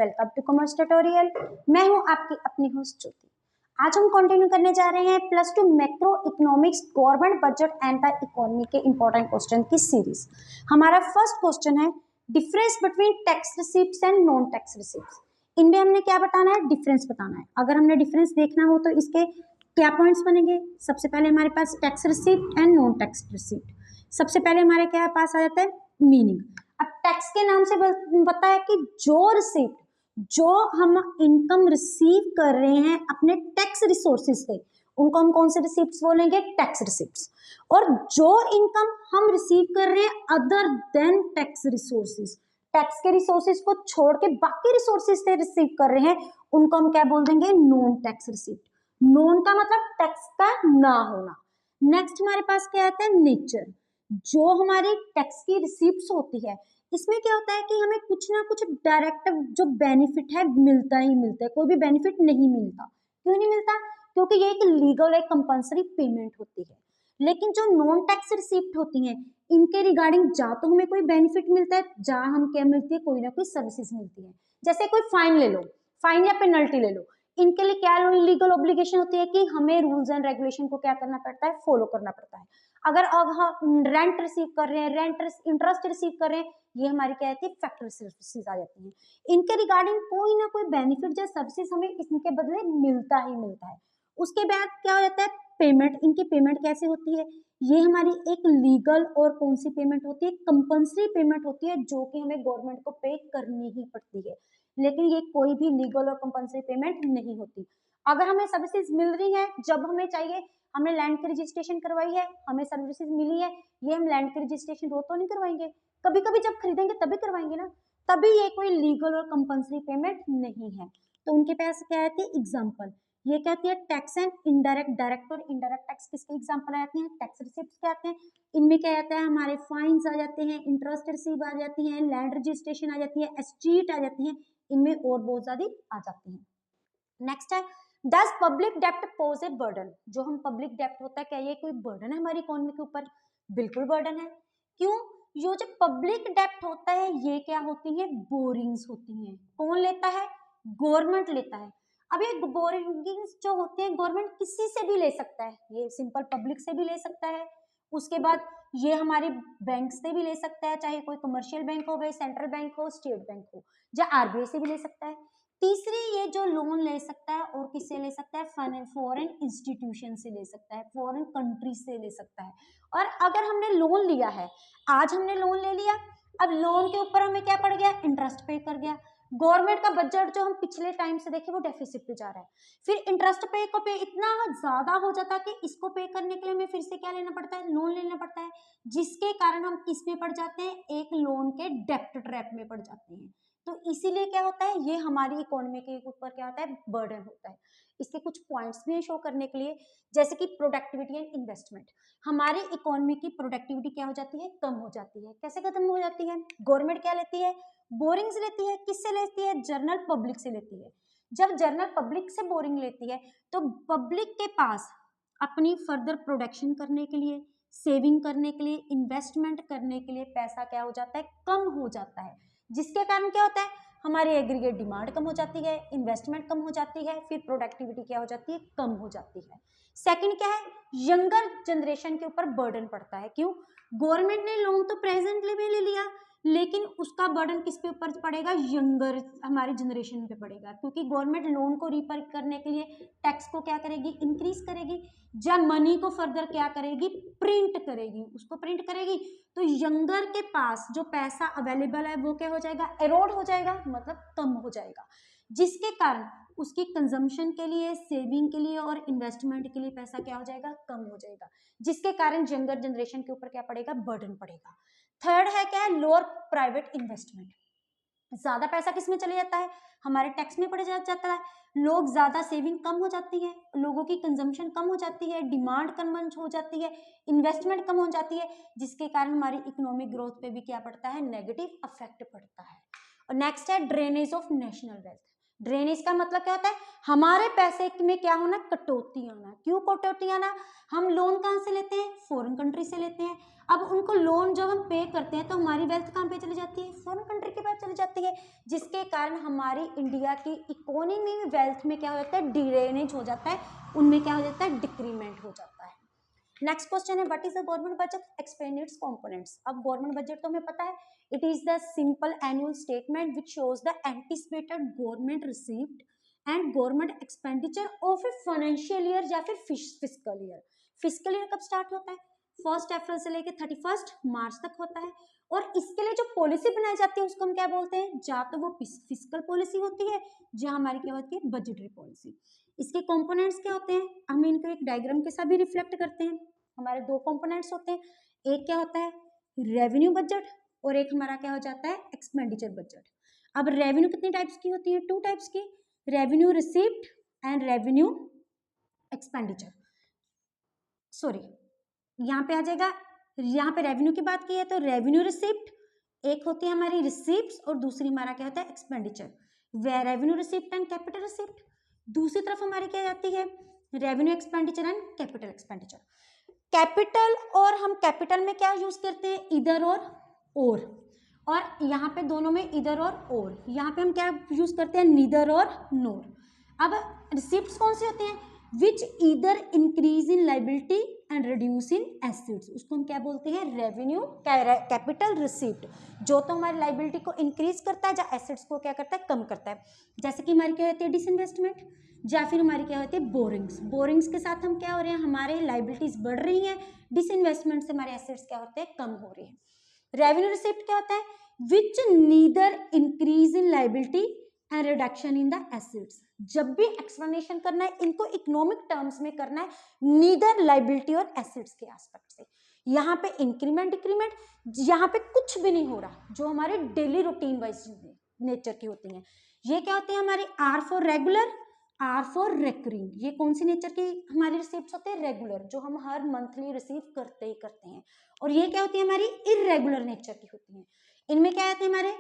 Welcome to commerce tutorial. मैं हूं आपकी अपनी होस्ट ज्योति। आज हम कंटिन्यू करने जा रहे हैं +2 macro economics government budget and the economy के इंपॉर्टेंट क्वेश्चन की सीरीज। हमारा फर्स्ट क्वेश्चन है difference between tax receipts and non tax receipts. इनमें हमने क्या बताना है? डिफरेंस बताना है। अगर हमने डिफरेंस देखना हो तो इसके क्या पॉइंट्स बनेंगे? सबसे पहले हमारे पास tax receipt and non tax receipt. सबसे पहले हमारे क्या पास आ जाता है? मीनिंग। अब टैक्स के नाम से पता है कि जो रिसीप्ट, जो हम इनकम रिसीव कर रहे हैं अपने टैक्स रिसोर्सेज से, उनको हम कौन से रिसीप्ट्स बोलेंगे? Tax receipts. और जो इनकम हम रिसीव कर रहे हैं other than tax resources, tax के रिसोर्सेज को छोड़ के बाकी रिसोर्सेज से रिसीव कर रहे हैं, उनको हम क्या बोल देंगे? Non tax receipt. नॉन का मतलब टैक्स का ना होना। नेक्स्ट हमारे पास क्या आता है? नेचर। जो हमारी टैक्स की रिसीप्ट्स होती है, इसमें क्या होता है कि हमें कुछ ना कुछ डायरेक्ट जो बेनिफिट है मिलता ही मिलता है, कोई भी बेनिफिट नहीं मिलता। क्यों नहीं मिलता? क्योंकि ये एक लीगल एक कंपलसरी पेमेंट होती है। लेकिन जो नॉन टैक्स रिसीप्ट होती हैं, इनके रिगार्डिंग जा तो हमें कोई बेनिफिट मिलता है, जा हम क्या मिलती है? कोई ना कोई सर्विसेज मिलती है। जैसे कोई फाइन ले लो, फाइन या पेनल्टी ले लो, इनके लिए क्या लीगल ऑब्लिगेशन होती है कि हमें रूल्स एंड रेगुलेशन को क्या करना पड़ता है? फॉलो करना पड़ता है। अगर अब हम रेंट रिसीव कर रहे हैं, रेंट इंटरेस्ट रिसीव कर रहे हैं, ये हमारी क्या होती है? फैक्टर सर्विसेज आ जाती हैं। इनके रिगार्डिंग कोई ना कोई बेनिफिट या सर्विसेज हमें इनके बदले मिलता ही मिलता है। उसके बाद क्या हो जाता है? पेमेंट। इनकी पेमेंट कैसे होती है? ये हमारी एक लीगल और कौन सी पेमेंट होती है? कंपल्सरी पेमेंट होती है, जो कि हमें गवर्नमेंट को पे करनी ही पड़ती है। लेकिन ये कोई भी लीगल और कंपल्सरी पेमेंट नहीं होती। अगर हमें सर्विसेज मिल रही है जब हमें चाहिए, हमने लैंड की रजिस्ट्रेशन करवाई है, हमें सर्विसेज मिली है, ये हम लैंड की रजिस्ट्रेशन रोज तो नहीं करवाएंगे, कभी कभी जब खरीदेंगे तभी करवाएंगे ना, तभी ये कोई लीगल और कंपल्सरी पेमेंट नहीं है। तो उनके पास क्या आती है? एग्जांपल। ये क्या होती है? टैक्स एंड इनडायरेक्ट, डायरेक्ट और इनडायरेक्ट टैक्स किसके एग्जांपल आते हैं? टैक्स रिसिप्ट्स के आते हैं। इनमें क्या आता है? हमारे फाइन्स आ जाते हैं, इंटरेस्ट रिसीव आ जाती है, लैंड रजिस्ट्रेशन आ जाती है, एस्टीट आ जाती है, इनमें और बहुत ज्यादा आ जाती है। नेक्स्ट है डज पब्लिक डेप्ट पोज ए बर्डन। जो हम पब्लिक डेप्ट होता है, क्या ये कोई बर्डन है हमारी इकोनॉमी के ऊपर? बिल्कुल बर्डन है। क्यों? ये जो पब्लिक डेप्ट होता है, ये क्या होती है? बोरिंग्स होती हैं। कौन लेता है? गवर्नमेंट लेता है। अब ये बोरिंग्स जो होते हैं, गवर्नमेंट किसी से भी ले सकता है, ये सिंपल पब्लिक से भी ले सकता है। उसके बाद ये हमारे बैंक से भी ले सकता है, चाहे कोई कमर्शियल बैंक हो, भाई सेंट्रल बैंक हो, स्टेट बैंक हो, या आरबीआई से भी ले सकता है। तीसरी, ये जो लोन ले सकता है और किससे ले सकता है? फॉरेन इंस्टीट्यूशन से ले सकता है, फॉरेन कंट्री से ले सकता है। और अगर हमने लोन लिया है, आज हमने लोन ले लिया, अब लोन के ऊपर हमें क्या पड़ गया? इंटरेस्ट पे कर गया। गवर्नमेंट का बजट जो हम पिछले टाइम से देखे वो डेफिसिट पे जा रहा है, फिर इंटरेस्ट पे को पे इतना ज्यादा हो जाता है कि इसको पे करने के लिए हमें फिर से क्या लेना पड़ता है? लोन लेना पड़ता है, जिसके कारण हम किस में पड़ जाते हैं? एक लोन के डेप्ट ट्रैप में पड़ जाते हैं। तो इसीलिए क्या होता है? ये हमारी इकोनॉमी के ऊपर क्या होता है? बर्डन होता है। इसके कुछ पॉइंट्स भी हैं शो करने के लिए, जैसे कि प्रोडक्टिविटी एंड इन्वेस्टमेंट। हमारी इकोनॉमी की प्रोडक्टिविटी क्या हो जाती है? कम हो जाती है। कैसे खत्म हो जाती है? गवर्नमेंट क्या लेती है? बोरिंग्स लेती है। किससे लेती है? जनरल पब्लिक से लेती है। जब जनरल पब्लिक से बोरिंग लेती है, तो पब्लिक के पास अपनी फर्दर प्रोडक्शन करने के लिए, सेविंग करने के लिए, इन्वेस्टमेंट करने के लिए पैसा क्या हो जाता है? कम हो जाता है। जिसके कारण क्या होता है? हमारी एग्रीगेट डिमांड कम हो जाती है, इन्वेस्टमेंट कम हो जाती है, फिर प्रोडक्टिविटी क्या हो जाती है? कम हो जाती है। सेकंड क्या है? यंगर जनरेशन के ऊपर बर्डन पड़ता है। क्यों? गवर्नमेंट ने लोन तो प्रेजेंटली में ले लिया, लेकिन उसका बर्डन किस पे ऊपर पड़ेगा? यंगर हमारी जनरेशन पे पड़ेगा, क्योंकि गवर्नमेंट लोन को रीपर करने के लिए टैक्स को क्या करेगी? इंक्रीज करेगी। जब मनी को फर्दर क्या करेगी? प्रिंट करेगी, उसको प्रिंट करेगी। तो यंगर के पास जो पैसा अवेलेबल है वो क्या हो जाएगा? एरोड हो जाएगा, मतलब कम हो जाएगा, जिसके कारण उसकी कंजम्पशन के लिए, सेविंग के लिए और इन्वेस्टमेंट के लिए पैसा क्या हो जाएगा? कम हो जाएगा, जिसके कारण यंगर जनरेशन के ऊपर क्या पड़ेगा? बर्डन पड़ेगा। थर्ड है क्या है? Lower private investment. ज्यादा पैसा किस में चले जाता है? हमारे टैक्स में पड़ जाता है। लोग ज्यादा सेविंग कम हो जाती है, लोगों की कंजम्पशन कम हो जाती है, डिमांड कम हो जाती है, इन्वेस्टमेंट कम हो जाती है, जिसके कारण हमारी इकोनॉमिक ग्रोथ पे भी क्या पड़ता है? नेगेटिव इफेक्ट पड़ता है। और नेक्स्ट है drainage of national wealth. Drainage का मतलब क्या होता है, हमारे पैसे में क्या होना, कटौती आना। क्यों कटौती आना, हम लोन कहाँ से लेते हैं, फॉरेन कंट्री से लेते हैं। अब उनको लोन जब हम पे करते हैं तो हमारी वेल्थ कहाँ पे चली जाती है, फॉरेन कंट्री के पास चली जाती है, जिसके कारण हमारी इंडिया की इकोनॉमी में, वेल्थ में क्या हो जाता है, ड्रेनेज हो जाता है, उनमें क्या हो जाता है, डिक्रीमेंट हो जाता है। नेक्स्ट क्वेश्चन है, what is the government budget, explain it's components. अब गवर्नमेंट बजट तो हमें पता है, it is the simple annual statement which shows the anticipated government received and government expenditure of a financial year या फिर fiscal year. Fiscal year कब start होता है, 1 अप्रैल से लेकर 31 मार्च तक होता है। और इसके लिए जो पॉलिसी बनाई जाती है उसको हम क्या बोलते हैं, या तो वो फिस्कल पॉलिसी होती है या हमारी क्या होती है, बजटरी पॉलिसी। इसके कंपोनेंट्स क्या होते हैं, हम इनको एक डायग्राम के साथ भी रिफ्लेक्ट करते हैं। हमारे 2 कंपोनेंट्स होते हैं, एक क्या होता है, रेवेन्यू बजट, और एक हमारा क्या हो जाता है, एक्सपेंडिचर बजट। अब रेवेन्यू कितने टाइप्स की होती है, 2 टाइप्स की, revenue received and revenue expenditure. Sorry, यहाँ पे आ जाएगा, यहाँ पे रेवेन्यू की बात की है तो रेवेन्यू रिसिप्ट एक होती है हमारी रिसिप्ट्स, और दूसरी हमारा क्या होता है, expenditure. Way revenue receipt and capital receipt. दूसरी तरफ हमारी क्या जाती है, revenue expenditure and capital expenditure. Capital, और हम कैपिटल में क्या यूज करते हैं, इधर और यहाँ पे दोनों में इधर और यहाँ पे हम क्या यूज करते हैं, नीदर और नोर। अब रिसिप्ट्स कौन सी होती हैं, which either increase in liability and reduce in assets, उसको हम क्या बोलते हैं, रेवेन्यू कैपिटल रिसिप्ट, जो तो हमारी लाइबिलिटी को इंक्रीज करता है, या एसेट्स को क्या करता है, कम करता है। जैसे कि हमारी क्या होती है, डिसइन्वेस्टमेंट, या फिर हमारी क्या होती है, बोरिंग्स। बोरिंग्स के साथ हम क्या हो रहे हैं, हमारे लाइबिलिटीज बढ़ रही हैं, डिसइन्वेस्टमेंट से हमारे एसेट्स क्या होते हैं, कम हो रही है। रेवेन्यू रिसिप्ट क्या होता है, which neither increase in liability and reduction in the assets. जब भी एक्सप्लेनेशन करना है, इनको इकोनॉमिक टर्म्स में करना है, नीदर लाइबिलिटी और एसेट्स के एस्पेक्ट से। यहाँ पे इंक्रीमेंट डिक्रीमेंट, यहाँ पे कुछ भी नहीं हो रहा, जो हमारे डेली रूटीन वाइज नेचर की होती हैं। ये क्या होती है हमारी, R for regular, R for recurring. ये कौन सी नेचर की हमारी रिसीप्ट होते हैं, रेगुलर, जो हम हर मंथली रिसीव करते ही करते हैं। और ये क्या होती है हमारी, इरेगुलर नेचर की होती है। इनमें क्या आते हैं हमारे,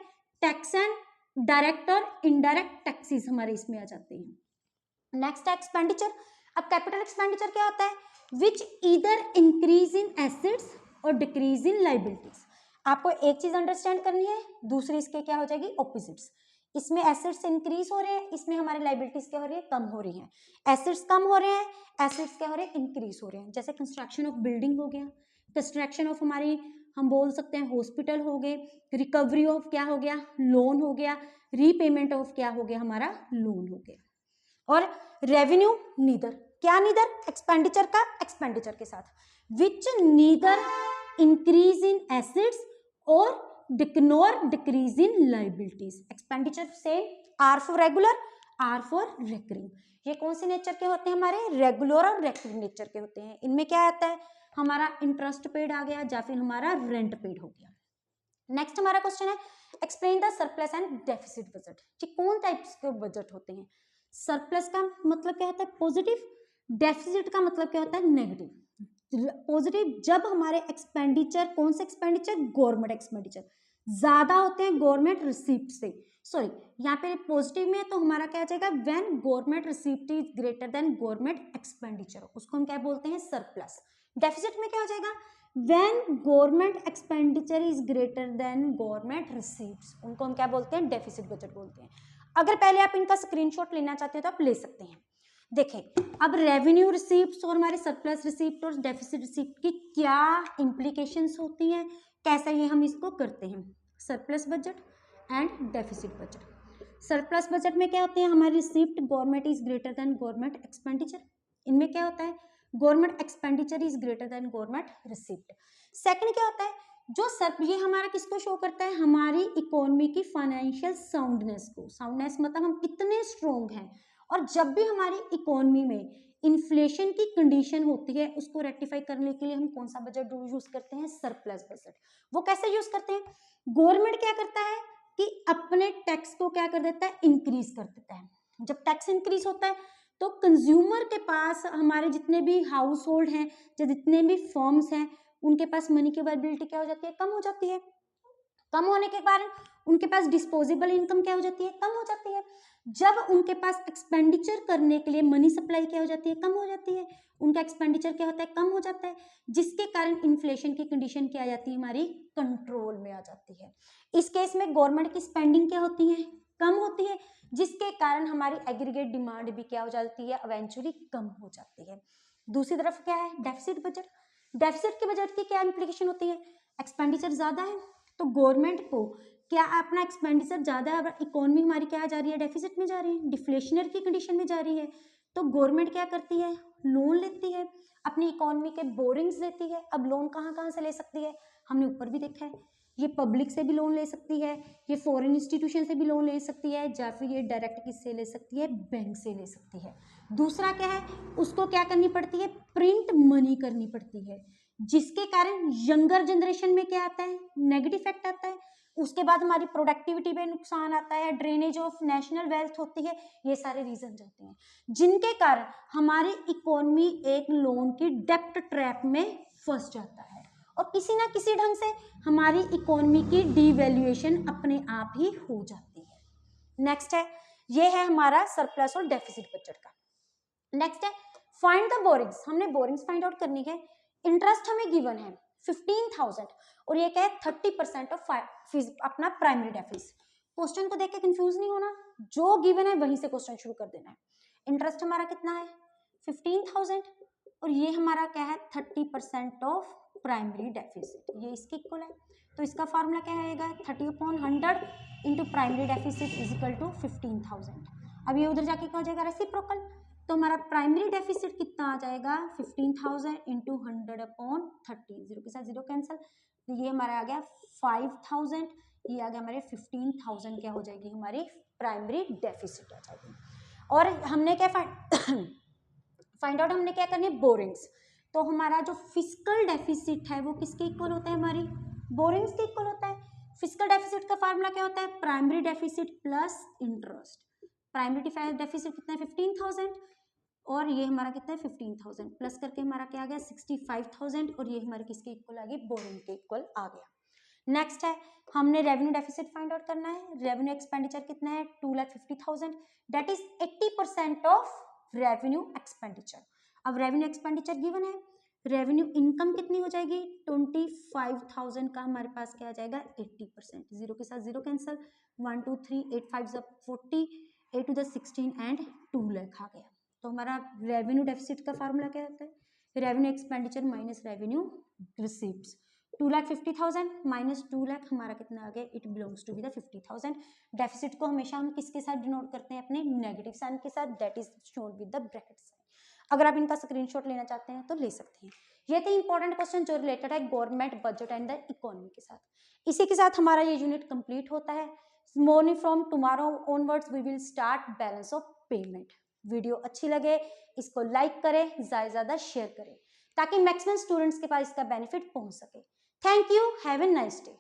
टैक्स एंड डायरेक्ट और इनडायरेक्ट टैक्सेस हमारे इसमें आ जाते हैं। नेक्स्ट है एक्सपेंडिचर। अब कैपिटल एक्सपेंडिचर क्या होता है, विच ईदर इंक्रीज इन एसेट्स और डिक्रीज इन लाइबिलिटीज। आपको एक चीज अंडरस्टैंड करनी है, दूसरी इसके क्या हो जाएगी, ऑपोजिट्स। इसमें एसेट्स इंक्रीज हो रहे हैं, इसमें हमारी लाइबिलिटीज क्या हो रही है, कम हो रही हैं। एसेट्स कम हो रहे हैं, एसेट्स क्या हो रहे हैं, इंक्रीज हो रहे हैं। जैसे कंस्ट्रक्शन ऑफ बिल्डिंग हो गया, कंस्ट्रक्शन ऑफ हमारी, हम बोल सकते हैं हॉस्पिटल हो गए, रिकवरी ऑफ क्या हो गया, लोन हो गया, रीपेमेंट ऑफ क्या हो गया, हमारा लोन हो गया। और रेवेन्यू नीदर, क्या नीदर, एक्सपेंडिचर का एक्सपेंडिचर के साथ, which neither increase in assets और डिक्रीज इन लाइबिलिटीज। एक्सपेंडिचर से R for regular, R for recurring. ये कौन से नेचर के होते हैं हमारे, रेगुलर और रेकरिंग नेचर के होते हैं। इनमें क्या आता है, हमारा इंटरेस्ट पेड आ गया या फिर हमारा रेंट पेड हो गया। नेक्स्ट हमारा क्वेश्चन है, explain the surplus and deficit budget. ये कौन टाइप्स के बजट होते हैं। सरप्लस का मतलब क्या होता है, पॉजिटिव। डेफिसिट का मतलब क्या होता है, नेगेटिव। पॉजिटिव, जब हमारे एक्सपेंडिचर, कौन से एक्सपेंडिचर, गवर्नमेंट एक्सपेंडिचर ज्यादा होते हैं गवर्नमेंट रिसीप्ट से। सॉरी, यहाँ पे पॉजिटिव में तो हमारा क्या आ जाएगा, when government receipt is greater than government expenditure, उसको हम क्या बोलते हैं, सरप्लस। डेफिसिट में क्या हो जाएगा, when government expenditure is greater than government receipts, उनको हम क्या बोलते हैं, डेफिसिट बजट बोलते हैं। अगर पहले आप इनका स्क्रीनशॉट लेना चाहते हो तो आप ले सकते हैं। देखें, अब रेवेन्यू रिसीप्ट्स और हमारे सरप्लस रिसीप्ट और डेफिसिट रिसीप्ट की क्या इंप्लीकेशंस होती हैं, कैसे ये हम इसको करते हैं। Surplus budget and deficit budget. Surplus budget में क्या होते हैं, हमारी receipt government is greater than government expenditure. इनमें क्या होता है, government expenditure is greater than government receipt. Second क्या होता है, जो ये हमारा किसको शो करता है, हमारी इकोनॉमी की फाइनेंशियल साउंडनेस को। साउंडनेस मतलब हम कितने स्ट्रोंग हैं। और जब भी हमारी इकोनॉमी में इन्फ्लेशन की कंडीशन होती है, उसको रेक्टिफाई करने के लिए हम कौन सा बजट यूज करते हैं, सरप्लस बजट। वो कैसे यूज करते हैं, गवर्नमेंट क्या करता है कि अपने टैक्स को क्या कर देता है, इंक्रीज कर देता है। जब टैक्स इंक्रीज होता है तो कंज्यूमर के पास, हमारे जितने भी हाउस होल्ड हैं, जितने भी फर्म्स हैं, उनके पास मनी की अवेलेबिलिटी क्या हो जाती है, कम हो जाती है। कम होने के कारण उनके पास डिस्पोजेबल इनकम क्या हो जाती है, कम हो जाती है। जब उनके पास एक्सपेंडिचर करने के लिए मनी सप्लाई क्या हो जाती है, कम हो जाती है। उनका एक्सपेंडिचर क्या होता है, कम हो जाता है, जिसके कारण इन्फ्लेशन की कंडीशन क्या आ जाती है, हमारी कंट्रोल में आ जाती है। इस केस में गवर्नमेंट की स्पेंडिंग क्या होती है, कम होती है, जिसके कारण हमारी एग्रीगेट डिमांड भी क्या हो जाती है, इवेंचुअली कम हो जाती है। दूसरी तरफ क्या है, डेफिसिट बजट। डेफिसिट के बजट की क्या इंप्लीकेशन होती है, एक्सपेंडिचर ज्यादा है तो गवर्नमेंट को क्या अपना एक्सपेंडिचर ज्यादा है, इकोनॉमी हमारी क्या जा रही है, डेफिसिट में जा रही है, डिफ्लेशनरी की कंडीशन में जा रही है, तो गवर्नमेंट क्या करती है, लोन लेती है, अपनी इकोनॉमी के बोरिंग्स लेती है। अब लोन कहाँ कहाँ से ले सकती है, हमने ऊपर भी देखा है, ये पब्लिक से भी लोन ले सकती है, ये फॉरेन इंस्टीट्यूशन से भी लोन ले सकती है, या फिर ये डायरेक्ट किससे ले सकती है, बैंक से ले सकती है। दूसरा क्या है, उसको क्या करनी पड़ती है, प्रिंट मनी करनी पड़ती है, जिसके कारण यंगर जनरेशन में क्या आता है, नेगेटिव इफेक्ट आता है। उसके बाद हमारी प्रोडक्टिविटी पे नुकसान आता है, ड्रेनेज ऑफ नेशनल वेल्थ होती है, ये सारे रीजन होते हैं जिनके कारण हमारी इकोनॉमी एक लोन की डेप्ट ट्रैप में फंस जाता है और किसी ना किसी ढंग से हमारी इकोनॉमी की डिवैल्यूएशन अपने आप ही हो जाती है। नेक्स्ट है, ये है हमारा सरप्लस और डेफिसिट बजट का। नेक्स्ट है फाइंड द बोरिंग्स, हमने बोरिंग्स फाइंड आउट करनी है। इंटरेस्ट हमें गिवन है 15,000 और ये क्या है 30% ऑफ अपना प्राइमरी डेफिसिट। क्वेश्चन को देख के कंफ्यूज नहीं होना, जो गिवन है वहीं से क्वेश्चन शुरू कर देना है। इंटरेस्ट हमारा कितना है 15,000 और ये हमारा क्या है 30% ऑफ प्राइमरी डेफिसिट, ये इसके इक्वल है। तो इसका फार्मूला क्या आएगा 30/100 into primary deficit is equal to 15,000। अब ये उधर जाके क्या हो जाएगा रेसिप्रोकल, तो हमारा प्राइमरी डेफिसिट कितना आ जाएगा 15,000 इंटू 100/30, जीरो के साथ जीरो कैंसिल, तो ये हमारा आ गया 5,000, ये आ गया हमारे 15,000 क्या हो जाएगी हमारी प्राइमरी डेफिसिट आ जाएगी। और हमने क्या फाइंड आउट हमने क्या करनी है बोरिंग्स, तो हमारा जो फिस्कल डेफिसिट है वो किसके इक्वल होता है, हमारी बोरिंग्स के इक्वल होता है। फिस्कल डेफिसिट का फार्मूला क्या होता है, primary deficit plus interest. Primary deficit कितना है 15,000 और ये हमारा कितना है 15,000 प्लस करके हमारा क्या आ गया 65,000 और ये हमारे किसके इक्वल आ गई, बोरिंग के इक्वल आ गया। नेक्स्ट है हमने रेवेन्यू डेफिसिट फाइंड आउट करना है। रेवेन्यू एक्सपेंडिचर कितना है 2,50,000, that is 80% of revenue expenditure. अब रेवेन्यू एक्सपेंडिचर गिवन है, रेवेन्यू इनकम कितनी हो जाएगी 25,000 का हमारे पास क्या आ जाएगा 80%, जीरो के साथ zero cancel, 1 2 3 8 5 40, 8 to the 16 and 2 lakh आ गया। तो हमारा रेवेन्यू डेफिसिट का फार्मूला क्या होता है, revenue expenditure minus revenue receipts. 2,50,000 minus 2 lakh हमारा कितना आ गया, it belongs to be the 50,000। Deficit को हमेशा हम किसके साथ डिनोट करते हैं, अपने नेगेटिव साइन के साथ, that is shown with the bracket sign. अगर आप इनका स्क्रीनशॉट लेना चाहते हैं तो ले सकते हैं। ये थे इंपॉर्टेंट क्वेश्चन जो रिलेटेड है government budget and the economy के साथ। इसी के साथ हमारा ये यूनिट कंप्लीट होता है। Morning from tomorrow onwards we will start balance of payment. Video अच्छी लगे इसको लाइक करें, ज्यादा से ज्यादा शेयर करें ताकि मैक्सिमम स्टूडेंट्स के पास इसका बेनिफिट पहुंच सके। Thank you, have a nice day.